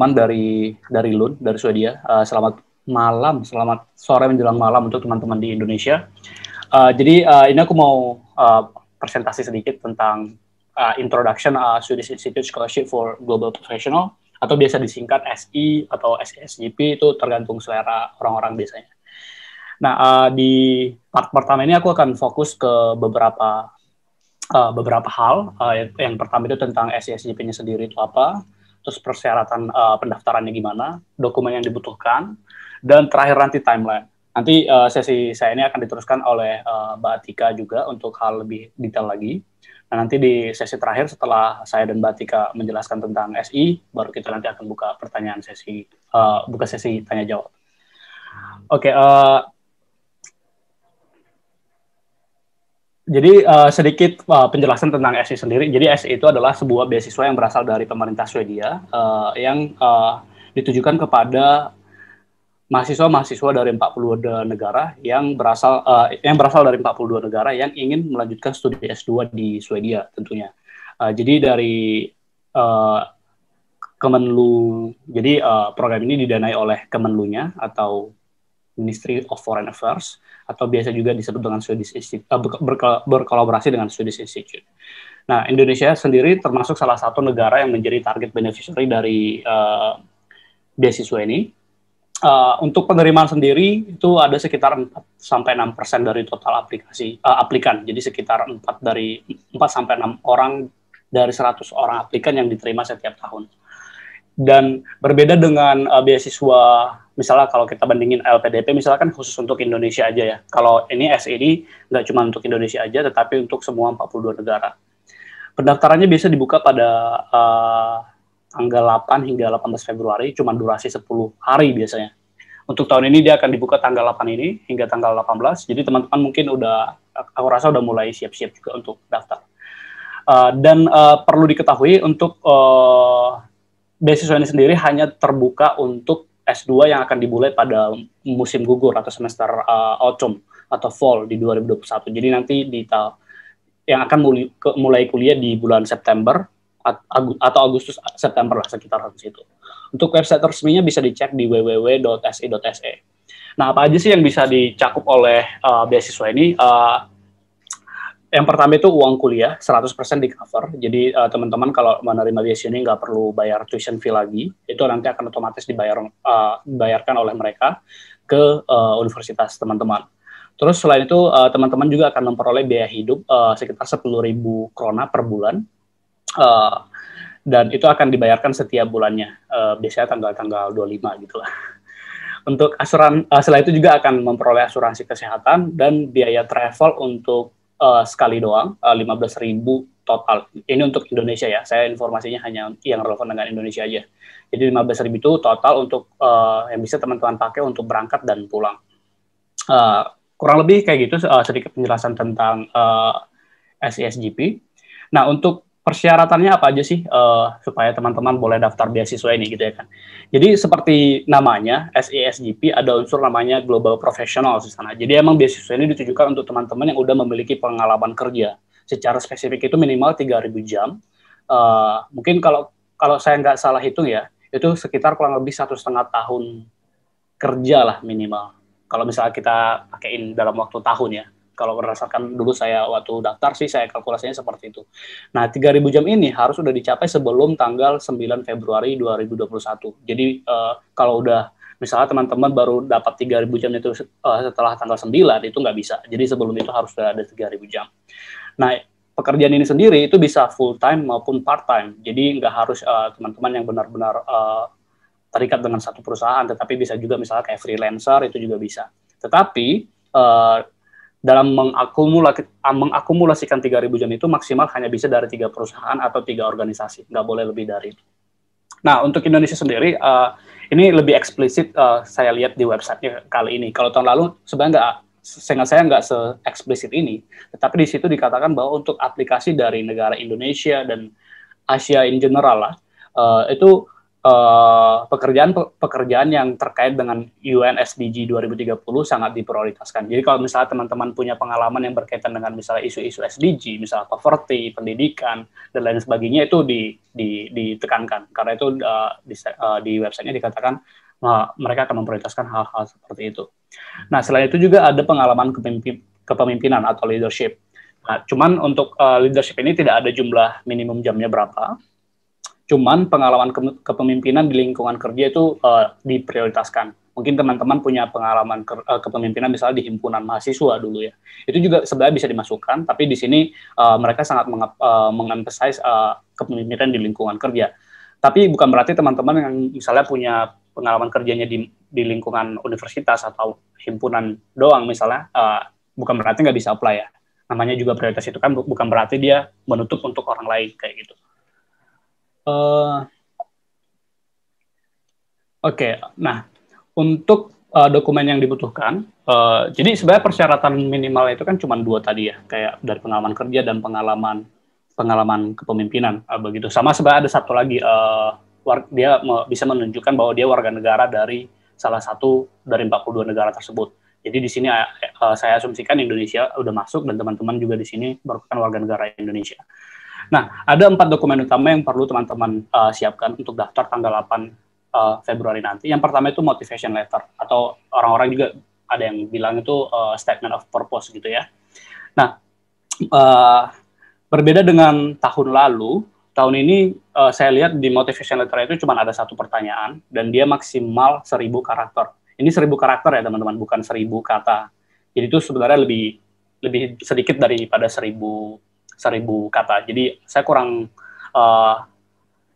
teman-teman dari Lund, dari Swedia. Selamat malam, selamat sore menjelang malam untuk teman-teman di Indonesia. Jadi ini aku mau presentasi sedikit tentang Introduction Swedish Institute Scholarship for Global Professional, atau biasa disingkat SI atau SISGP, itu tergantung selera orang-orang biasanya. Nah, di part pertama ini aku akan fokus ke beberapa hal. Yang pertama itu tentang SISGP-nya sendiri itu apa, terus persyaratan pendaftarannya gimana, dokumen yang dibutuhkan, dan terakhir nanti timeline. Nanti sesi saya ini akan diteruskan oleh Mbak Atika juga untuk hal lebih detail lagi. Nah, nanti di sesi terakhir setelah saya dan Mbak Atika menjelaskan tentang SI, baru kita nanti akan buka sesi tanya jawab. Oke, jadi sedikit penjelasan tentang SI sendiri. Jadi SI itu adalah sebuah beasiswa yang berasal dari pemerintah Swedia yang ditujukan kepada mahasiswa-mahasiswa dari 42 negara yang berasal dari 42 negara yang ingin melanjutkan studi S2 di Swedia tentunya. Jadi dari Kemenlu, jadi program ini didanai oleh Kemenlunya atau Ministry of Foreign Affairs, atau biasa juga disebut dengan Swedish Institute, berkolaborasi dengan Swedish Institute. Nah, Indonesia sendiri termasuk salah satu negara yang menjadi target beneficiary dari beasiswa ini. Untuk penerimaan sendiri itu ada sekitar 4-6% dari total aplikan. Jadi sekitar 4-6 orang dari 100 orang aplikan yang diterima setiap tahun. Dan berbeda dengan beasiswa, misalnya kalau kita bandingin LPDP, misalkan khusus untuk Indonesia aja ya. Kalau ini SID nggak cuma untuk Indonesia aja, tetapi untuk semua 42 negara. Pendaftarannya bisa dibuka pada tanggal 8 hingga 18 Februari, cuma durasi 10 hari biasanya. Untuk tahun ini dia akan dibuka tanggal 8 ini hingga tanggal 18, jadi teman-teman mungkin aku rasa udah mulai siap-siap juga untuk daftar. Dan perlu diketahui untuk beasiswa ini sendiri hanya terbuka untuk S2 yang akan dimulai pada musim gugur atau semester autumn atau fall di 2021. Jadi nanti yang akan mulai kuliah di bulan September atau Agustus September lah, sekitar situ. Untuk website resminya bisa dicek di www.si.se. Nah, apa aja sih yang bisa dicakup oleh beasiswa ini? Yang pertama itu uang kuliah 100% di cover. Jadi teman-teman kalau menerima beasiswa ini nggak perlu bayar tuition fee lagi. Itu nanti akan otomatis dibayarkan oleh mereka ke universitas teman-teman. Terus selain itu teman-teman juga akan memperoleh biaya hidup sekitar 10.000 krona per bulan. Dan itu akan dibayarkan setiap bulannya, biasanya tanggal 25 gitu lah. Untuk setelah itu juga akan memperoleh asuransi kesehatan dan biaya travel untuk sekali doang, 15.000 total. Ini untuk Indonesia ya, saya informasinya hanya yang relevan dengan Indonesia aja. Jadi 15.000 itu total untuk yang bisa teman-teman pakai untuk berangkat dan pulang. Kurang lebih kayak gitu, sedikit penjelasan tentang SISGP. Nah, untuk persyaratannya apa aja sih supaya teman-teman boleh daftar beasiswa ini gitu ya kan. Jadi seperti namanya, SISGP ada unsur namanya Global Professional di sana. Jadi emang beasiswa ini ditujukan untuk teman-teman yang udah memiliki pengalaman kerja. Secara spesifik itu minimal 3.000 jam. Mungkin kalau saya nggak salah hitung ya, itu sekitar kurang lebih 1,5 tahun kerja lah minimal. Kalau misalnya kita pakein dalam waktu tahun ya. Kalau berdasarkan dulu saya waktu daftar sih, saya kalkulasinya seperti itu. Nah, 3.000 jam ini harus sudah dicapai sebelum tanggal 9 Februari 2021. Jadi, kalau udah, misalnya teman-teman baru dapat 3.000 jam itu setelah tanggal 9, itu nggak bisa. Jadi, sebelum itu harus sudah ada 3.000 jam. Nah, pekerjaan ini sendiri itu bisa full-time maupun part-time. Jadi, nggak harus teman-teman yang benar-benar terikat dengan satu perusahaan, tetapi bisa juga misalnya kayak freelancer, itu juga bisa. Tetapi, dalam mengakumulasikan 3.000 jam itu maksimal hanya bisa dari 3 perusahaan atau 3 organisasi, nggak boleh lebih dari itu. Nah, untuk Indonesia sendiri, ini lebih eksplisit saya lihat di websitenya kali ini. Kalau tahun lalu sebenarnya saya nggak se-eksplisit ini, tetapi di situ dikatakan bahwa untuk aplikasi dari negara Indonesia dan Asia in general lah, itu pekerjaan yang terkait dengan UN SDG 2030 sangat diprioritaskan. Jadi kalau misalnya teman-teman punya pengalaman yang berkaitan dengan misalnya isu-isu SDG, misalnya poverty, pendidikan, dan lain sebagainya, itu ditekankan. Karena itu di websitenya dikatakan mereka akan memprioritaskan hal-hal seperti itu. Nah, selain itu juga ada pengalaman kepemimpinan atau leadership. Nah, cuman untuk leadership ini tidak ada jumlah minimum jamnya berapa. Cuman pengalaman kepemimpinan di lingkungan kerja itu diprioritaskan. Mungkin teman-teman punya pengalaman kepemimpinan misalnya di himpunan mahasiswa dulu ya. Itu juga sebenarnya bisa dimasukkan, tapi di sini mereka sangat mengemphasize kepemimpinan di lingkungan kerja. Tapi bukan berarti teman-teman yang misalnya punya pengalaman kerjanya di lingkungan universitas atau himpunan doang misalnya, bukan berarti nggak bisa apply ya. Namanya juga prioritas itu kan bukan berarti dia menutup untuk orang lain kayak gitu. Oke, nah untuk dokumen yang dibutuhkan, jadi sebenarnya persyaratan minimal itu kan cuma 2 tadi ya, kayak dari pengalaman kerja dan pengalaman kepemimpinan, begitu. Sama sebenarnya ada satu lagi, dia bisa menunjukkan bahwa dia warga negara dari salah satu dari 42 negara tersebut. Jadi di sini saya asumsikan Indonesia udah masuk dan teman-teman juga di sini merupakan warga negara Indonesia. Nah, ada 4 dokumen utama yang perlu teman-teman siapkan untuk daftar tanggal 8 Februari nanti. Yang pertama itu motivation letter, atau orang-orang juga ada yang bilang itu statement of purpose gitu ya. Nah, berbeda dengan tahun lalu, tahun ini saya lihat di motivation letter itu cuma ada 1 pertanyaan, dan dia maksimal 1.000 karakter. Ini 1.000 karakter ya teman-teman, bukan 1.000 kata. Jadi itu sebenarnya lebih sedikit daripada 1.000 kata. Jadi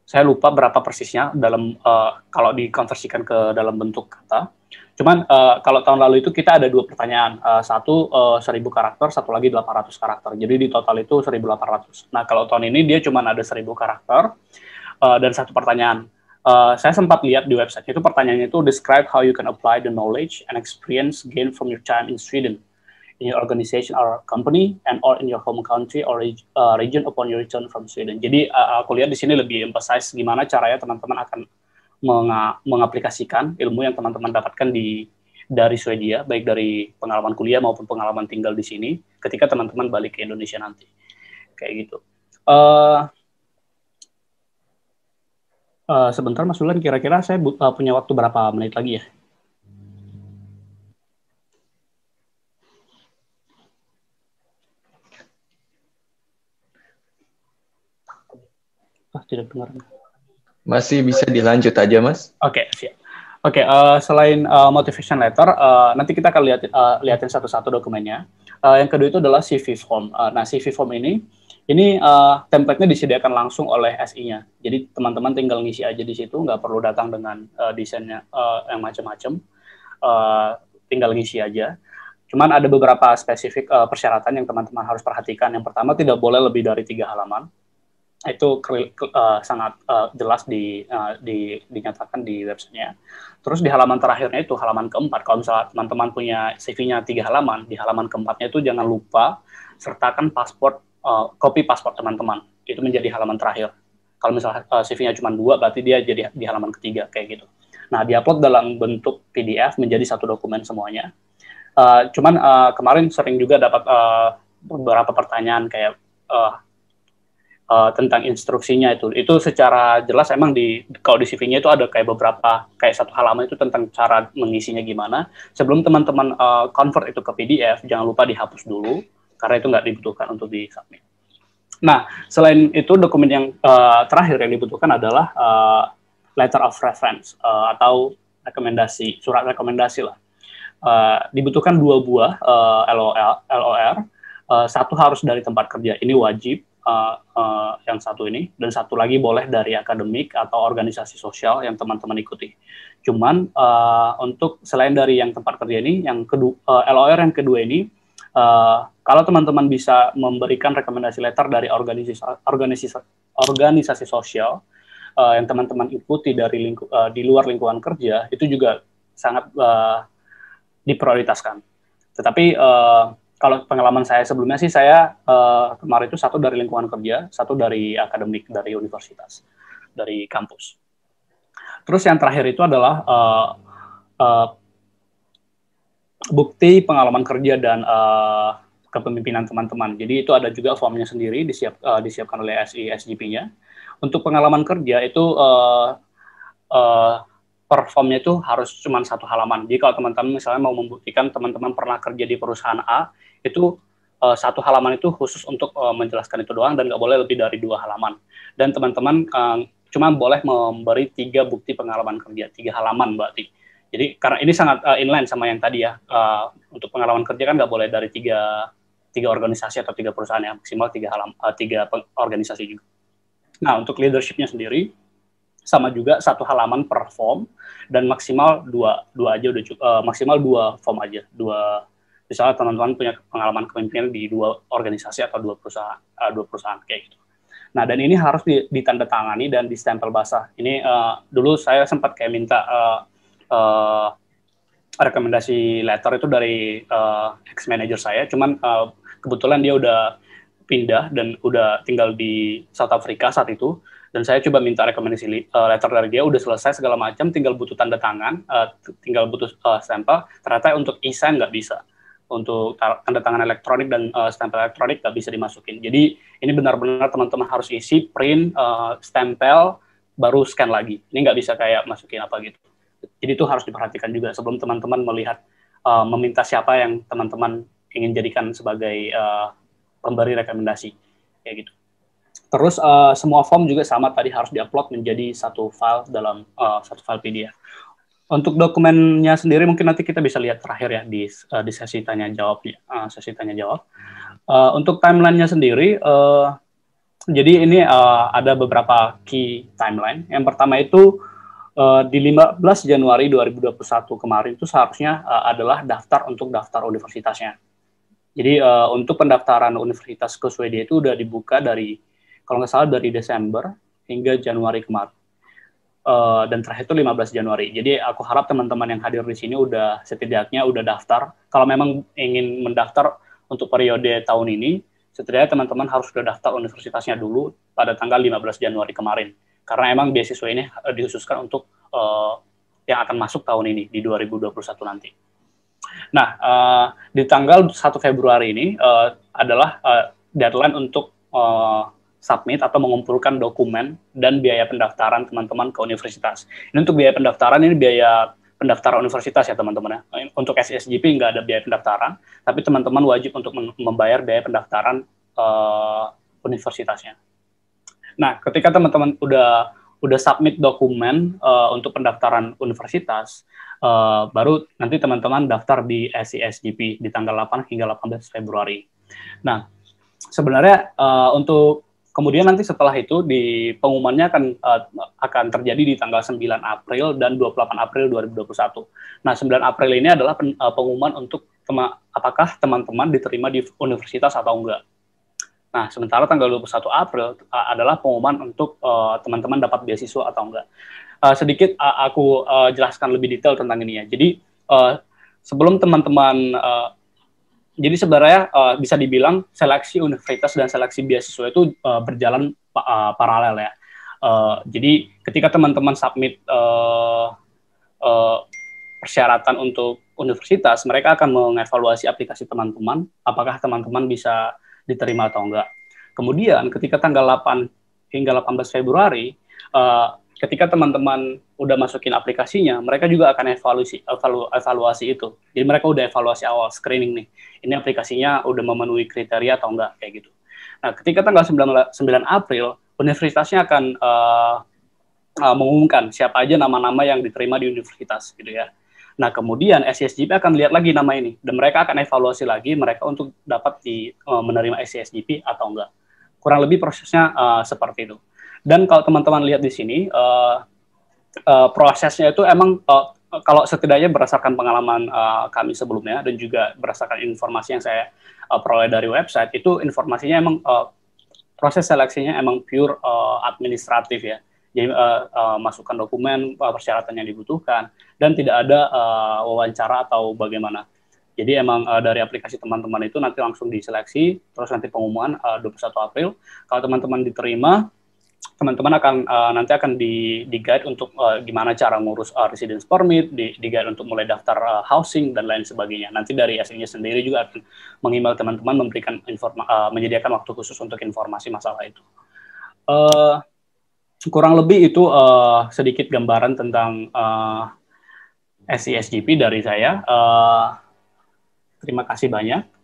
saya lupa berapa persisnya dalam kalau dikonversikan ke dalam bentuk kata. Cuman kalau tahun lalu itu kita ada 2 pertanyaan, satu 1.000 karakter, satu lagi 800 karakter. Jadi di total itu 1.800. Nah, kalau tahun ini dia cuma ada 1.000 karakter dan 1 pertanyaan. Saya sempat lihat di website itu, pertanyaannya itu describe how you can apply the knowledge and experience gained from your time in Sweden, in your organization or company, and or in your home country or region upon your return from Sweden. Jadi aku lihat di sini lebih emphasize gimana caranya teman-teman akan mengaplikasikan ilmu yang teman-teman dapatkan dari Swedia, baik dari pengalaman kuliah maupun pengalaman tinggal di sini, ketika teman-teman balik ke Indonesia nanti. Kayak gitu. Sebentar Mas Ulan, kira-kira saya punya waktu berapa menit lagi ya? Tidak dengar. Masih bisa dilanjut aja, Mas. Oke, siap. Oke, selain motivation letter, nanti kita akan lihatin satu-satu dokumennya. Yang kedua itu adalah CV form. Nah, CV form ini template-nya disediakan langsung oleh SI-nya. Jadi teman-teman tinggal ngisi aja di situ, nggak perlu datang dengan desainnya yang macam-macam. Tinggal ngisi aja. Cuman ada beberapa spesifik persyaratan yang teman-teman harus perhatikan. Yang pertama, tidak boleh lebih dari 3 halaman. Itu sangat jelas dinyatakan di websitenya. Terus di halaman terakhirnya itu halaman keempat, kalau misalnya teman-teman punya CV-nya 3 halaman, di halaman keempatnya itu jangan lupa sertakan kopi paspor teman-teman. Itu menjadi halaman terakhir. Kalau misalnya CV-nya cuma 2, berarti dia jadi di halaman ketiga kayak gitu. Nah, diupload dalam bentuk PDF menjadi satu dokumen semuanya. Cuman kemarin sering juga dapat beberapa pertanyaan kayak tentang instruksinya itu secara jelas emang kalau di CV-nya itu ada kayak kayak 1 halaman itu tentang cara mengisinya gimana. Sebelum teman-teman convert itu ke PDF, jangan lupa dihapus dulu karena itu nggak dibutuhkan untuk di-submit. Nah, selain itu dokumen yang terakhir yang dibutuhkan adalah letter of reference atau surat rekomendasi lah. Dibutuhkan 2 buah LOR, 1 harus dari tempat kerja, ini wajib. Yang 1 ini, dan 1 lagi boleh dari akademik atau organisasi sosial yang teman-teman ikuti. Cuman untuk selain dari yang tempat kerja ini, yang kedua, LOR yang kedua ini, kalau teman-teman bisa memberikan rekomendasi letter dari organisasi sosial yang teman-teman ikuti di luar lingkungan kerja, itu juga sangat diprioritaskan. Tetapi kalau pengalaman saya sebelumnya sih, saya kemarin itu 1 dari lingkungan kerja, 1 dari akademik, dari universitas, dari kampus. Terus yang terakhir itu adalah uh, bukti pengalaman kerja dan kepemimpinan teman-teman. Jadi itu ada juga formnya sendiri disiapkan oleh SI-SGP-nya. Untuk pengalaman kerja itu performnya itu harus cuma 1 halaman. Jadi kalau teman-teman misalnya mau membuktikan teman-teman pernah kerja di perusahaan A, itu 1 halaman itu khusus untuk menjelaskan itu doang dan nggak boleh lebih dari 2 halaman. Dan teman-teman cuma boleh memberi 3 bukti pengalaman kerja, 3 halaman berarti. Jadi karena ini sangat inline sama yang tadi ya, untuk pengalaman kerja kan nggak boleh dari tiga organisasi atau 3 perusahaan ya, maksimal 3 organisasi juga. Nah untuk leadership-nya sendiri sama juga 1 halaman per form dan maksimal dua aja udah cukup, maksimal 2 form aja, misalnya teman-teman punya pengalaman kepemimpinan di 2 organisasi atau 2 perusahaan kayak gitu. Nah, dan ini harus ditandatangani dan distempel basah. Ini dulu saya sempat kayak minta rekomendasi letter itu dari ex-manager saya, cuman kebetulan dia udah pindah dan udah tinggal di South Africa saat itu, dan saya coba minta rekomendasi letter dari dia, udah selesai segala macam, tinggal butuh tanda tangan, tinggal butuh stempel, ternyata untuk e-sign nggak bisa. Untuk tanda tangan elektronik dan stempel elektronik nggak bisa dimasukin. Jadi ini benar-benar teman-teman harus isi, print, stempel, baru scan lagi. Ini nggak bisa kayak masukin apa gitu. Jadi itu harus diperhatikan juga sebelum teman-teman melihat, meminta siapa yang teman-teman ingin jadikan sebagai pemberi rekomendasi, kayak gitu. Terus semua form juga sama tadi harus diupload menjadi satu file dalam satu file PDF. Untuk dokumennya sendiri mungkin nanti kita bisa lihat terakhir ya di sesi tanya jawab. Untuk timelinenya sendiri, jadi ini ada beberapa key timeline. Yang pertama itu di 15 Januari 2021 kemarin itu seharusnya adalah daftar universitasnya. Jadi untuk pendaftaran universitas ke Swedia itu udah dibuka dari, kalau nggak salah dari Desember hingga Januari kemarin. Dan terakhir itu 15 Januari. Jadi aku harap teman-teman yang hadir di sini setidaknya udah daftar. Kalau memang ingin mendaftar untuk periode tahun ini, setidaknya teman-teman harus sudah daftar universitasnya dulu pada tanggal 15 Januari kemarin. Karena emang beasiswa ini dikhususkan untuk yang akan masuk tahun ini, di 2021 nanti. Nah, di tanggal 1 Februari ini adalah deadline untuk submit atau mengumpulkan dokumen dan biaya pendaftaran teman-teman ke universitas. Ini untuk biaya pendaftaran, ini biaya pendaftaran universitas ya teman-teman ya. Untuk SISGP nggak ada biaya pendaftaran, tapi teman-teman wajib untuk membayar biaya pendaftaran universitasnya. Nah, ketika teman-teman udah submit dokumen untuk pendaftaran universitas, baru nanti teman-teman daftar di SISGP di tanggal 8 hingga 18 Februari. Nah, sebenarnya untuk kemudian nanti setelah itu di pengumumannya akan terjadi di tanggal 9 April dan 28 April 2021. Nah, 9 April ini adalah pengumuman untuk apakah teman-teman diterima di universitas atau enggak. Nah, sementara tanggal 21 April adalah pengumuman untuk teman-teman dapat beasiswa atau enggak. Sedikit aku jelaskan lebih detail tentang ini ya. Jadi sebelum teman-teman jadi sebenarnya bisa dibilang seleksi universitas dan seleksi beasiswa itu berjalan paralel ya. Jadi ketika teman-teman submit persyaratan untuk universitas, mereka akan mengevaluasi aplikasi teman-teman, apakah teman-teman bisa diterima atau enggak. Kemudian ketika tanggal 8 hingga 18 Februari, ketika teman-teman udah masukin aplikasinya, mereka juga akan evaluasi itu. Jadi mereka udah evaluasi awal screening nih. Ini aplikasinya udah memenuhi kriteria atau enggak kayak gitu. Nah, ketika tanggal 9 April, universitasnya akan mengumumkan siapa aja nama-nama yang diterima di universitas gitu ya. Nah, kemudian SISGP akan lihat lagi nama ini dan mereka akan evaluasi lagi mereka untuk dapat menerima SISGP atau enggak. Kurang lebih prosesnya seperti itu. Dan kalau teman-teman lihat di sini, prosesnya itu emang kalau setidaknya berdasarkan pengalaman kami sebelumnya dan juga berdasarkan informasi yang saya peroleh dari website, itu informasinya emang proses seleksinya emang pure administratif ya. Jadi masukkan dokumen, persyaratan yang dibutuhkan, dan tidak ada wawancara atau bagaimana. Jadi emang dari aplikasi teman-teman itu nanti langsung diseleksi, terus nanti pengumuman 21 April. Kalau teman-teman diterima, teman-teman akan nanti akan di guide untuk gimana cara ngurus residence permit, di guide untuk mulai daftar housing dan lain sebagainya. Nanti dari SE-nya sendiri juga akan mengimbau teman-teman memberikan menyediakan waktu khusus untuk informasi masalah itu. Kurang lebih itu sedikit gambaran tentang SESGP dari saya. Terima kasih banyak.